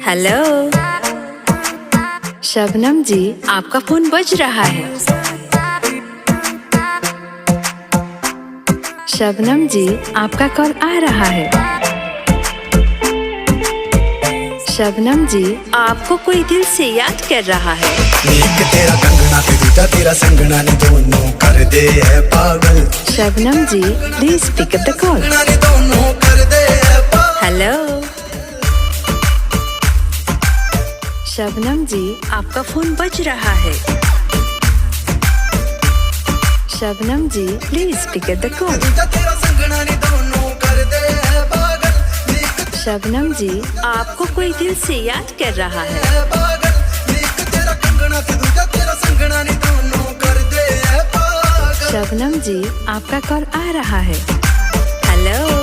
Hello Shabnam जी, आपका phone बज रहा है। शबनम जी, आपका कॉल आ रहा है। शबनम जी, आपको कोई दिल से याद कर रहा है। एक तेरा कंगना ते दूजा तेरा संगना ने दोनों कर दे है पागल। Shabnam ji, please pick up the call. दोनों कर दे है पागल। हेलो शबनम जी, आपका फोन बज रहा है। Shabnam ji, please pick up the call. तेरा संगना ने दोनों कर दे है पागल। शबनम जी, आपको कोई दिल से याद कर रहा है। तेरा कंगना ते दूजा तेरा संगना ने दोनों कर दे है पागल। शबनम जी, आपका कॉल आ रहा है। हेलो